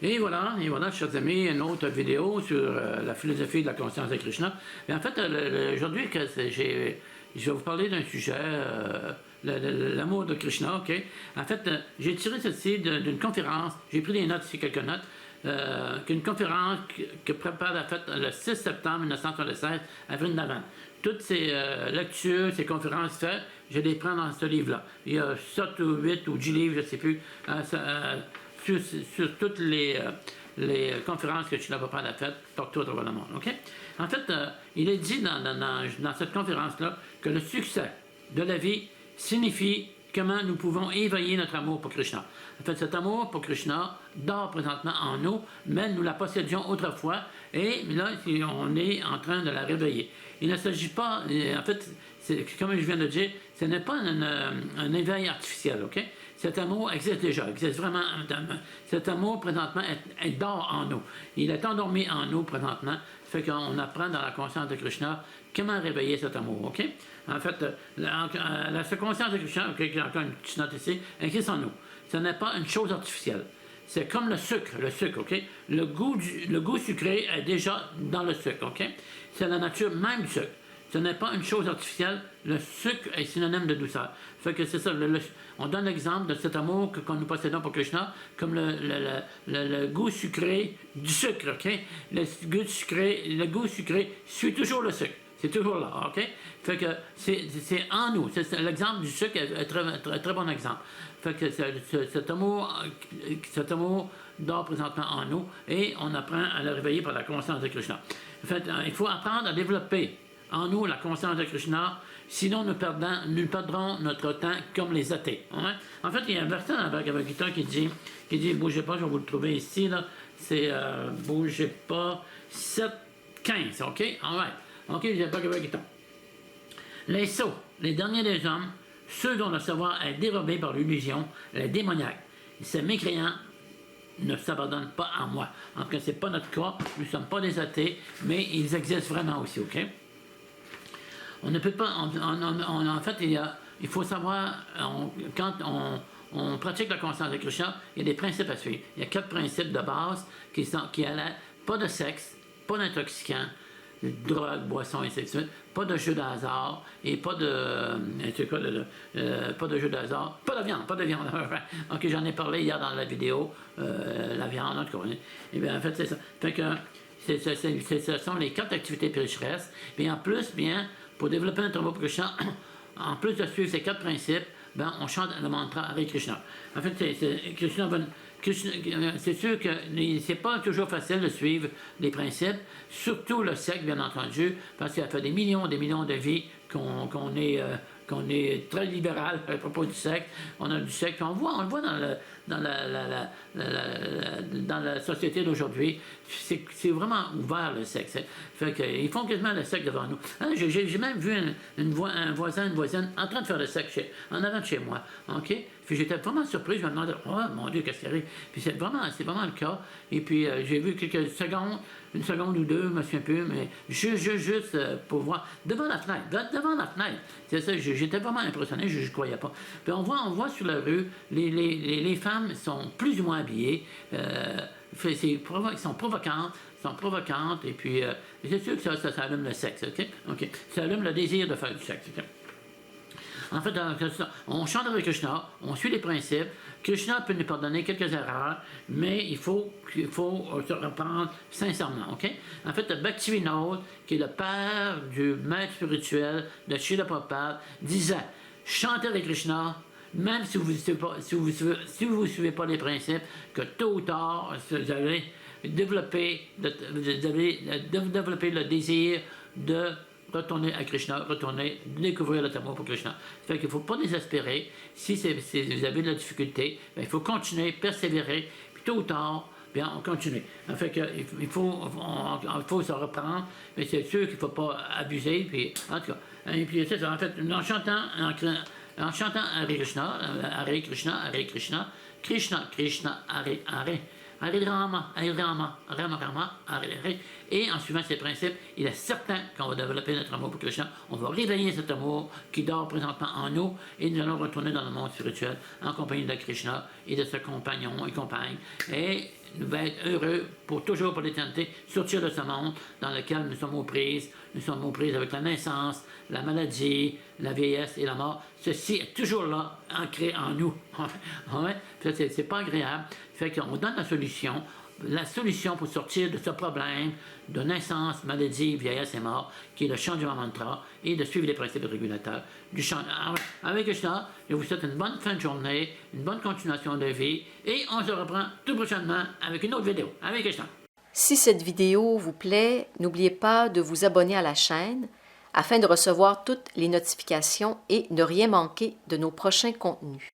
Et voilà, chers amis, une autre vidéo sur la philosophie de la conscience de Krishna. Et en fait, aujourd'hui, je vais vous parler d'un sujet, l'amour de Krishna, ok? En fait, j'ai tiré ceci d'une conférence, j'ai pris des notes ici, quelques notes, une conférence que prépare la fête le 6 septembre 1976 à Vrindavan. Toutes ces lectures, ces conférences faites, je les prends dans ce livre-là. Il y a 7 ou 8 ou 10 livres, je ne sais plus, sur toutes les conférences que Srila Prabhupada a faites partout à travers le monde. Okay? En fait, il est dit dans cette conférence-là que le succès de la vie signifie comment nous pouvons éveiller notre amour pour Krishna. En fait, cet amour pour Krishna dort présentement en nous, mais nous la possédions autrefois, et là, on est en train de la réveiller. Il ne s'agit pas, en fait, comme je viens de dire, ce n'est pas un éveil artificiel, ok? Cet amour existe déjà, existe vraiment. Cet amour, présentement, est dort en nous. Il est endormi en nous, présentement. Ça fait qu'on apprend dans la conscience de Krishna comment réveiller cet amour, ok? En fait, la conscience de Krishna, okay, encore une petite note ici, existe en nous. Ce n'est pas une chose artificielle. C'est comme le sucre, ok? Le goût sucré est déjà dans le sucre, ok? C'est la nature même du sucre. Ce n'est pas une chose artificielle. Le sucre est synonyme de douceur. Fait que c'est ça. On donne l'exemple de cet amour que nous possédons pour Krishna comme le goût sucré du sucre, ok? Le goût sucré suit toujours le sucre. C'est toujours là, ok? Fait que c'est en nous. L'exemple du sucre est très bon exemple. Fait que cet amour dort présentement en nous et on apprend à le réveiller par la conscience de Krishna. En fait, il faut apprendre à développer en nous la conscience de Krishna, sinon nous perdrons notre temps comme les athées. Hein? En fait, il y a un verset dans la Bhagavad Gita qui dit, bougez pas, je vais vous le trouver ici, là, c'est bougez pas, 7:15, ok? Alright. Ok, j'ai le Bhagavad Gita. Les sots, les derniers des hommes, ceux dont le savoir est dérobé par l'illusion, les démoniaques, ces mécréants ne s'abandonnent pas à moi. En tout cas, ce n'est pas notre cas, nous ne sommes pas des athées, mais ils existent vraiment aussi, ok? On ne peut pas, en fait, il faut savoir, quand on pratique la conscience de Krishna, il y a des principes à suivre. Il y a 4 principes de base qui allaient, pas de sexe, pas d'intoxicants, de drogue, boisson, et ainsi de suite, pas de jeu de hasard, et pas de, pas de jeu de hasard, pas de viande. Ok, j'en ai parlé hier dans la vidéo, la viande, en tout cas. Et bien, en fait, c'est ça. Fait que, ce sont les 4 activités pécheresses. Et en plus, bien, pour développer notre amour pour Krishna, en plus de suivre ces 4 principes, ben, on chante le mantra Hare Krishna. En fait, c'est sûr que c'est pas toujours facile de suivre les principes, surtout le secte, bien entendu, parce qu'il y a fait des millions de vies qu'on est très libéral à propos du secte. On a du secte, on le voit dans la société d'aujourd'hui. C'est vraiment ouvert, le secte. Fait qu'ils font quasiment le secte devant nous. Hein, j'ai même vu un voisin, une voisine en train de faire le secte en avant de chez moi. OK? Puis j'étais vraiment surpris, je me demandais, oh mon Dieu, qu'est-ce qui arrive? Puis c'est vraiment le cas. Et puis j'ai vu quelques secondes, une seconde ou deux, je me souviens plus, mais juste pour voir, devant la fenêtre. C'est ça, j'étais vraiment impressionné, je ne croyais pas. Puis on voit sur la rue, les femmes sont plus ou moins habillées, ils sont provocantes, et puis c'est sûr que ça allume le sexe, OK? Ça allume le désir de faire du sexe, OK? En fait, on chante avec Krishna, on suit les principes. Krishna peut nous pardonner quelques erreurs, mais il faut se reprendre sincèrement, ok? En fait, Bhaktivinoda, qui est le père du maître spirituel de Srila Prabhupada, disait « Chantez avec Krishna, même si vous ne suivez pas les principes, que tôt ou tard, vous allez développer le désir de retourner à Krishna, découvrir le amour pour Krishna. Ça fait qu'il ne faut pas désespérer. Si vous avez de la difficulté, bien, il faut continuer, persévérer, puis tôt ou tard, bien, on continue. Ça fait qu'il faut se reprendre, mais c'est sûr qu'il ne faut pas abuser, puis en tout cas. Et puis c'est ça, en fait, en chantant Hare Krishna, Hare Krishna, Hare Krishna, Krishna Krishna, Hare Hare, Et en suivant ces principes, il est certain qu'on va développer notre amour pour Krishna. On va réveiller cet amour qui dort présentement en nous et nous allons retourner dans le monde spirituel en compagnie de Krishna et de ses compagnons et compagnes. Et nous allons être heureux pour toujours, pour l'éternité, sortir de ce monde dans lequel nous sommes aux prises. Nous sommes aux prises avec la naissance, la maladie, la vieillesse et la mort. Ceci est toujours là, ancré en nous. C'est pas agréable. Fait qu'on donne la solution pour sortir de ce problème de naissance, maladie, vieillesse et mort, qui est le changement mantra et de suivre les principes régulateurs du chant. Avec ça, je vous souhaite une bonne fin de journée, une bonne continuation de vie et on se reprend tout prochainement avec une autre vidéo. Avec ça. Si cette vidéo vous plaît, n'oubliez pas de vous abonner à la chaîne afin de recevoir toutes les notifications et ne rien manquer de nos prochains contenus.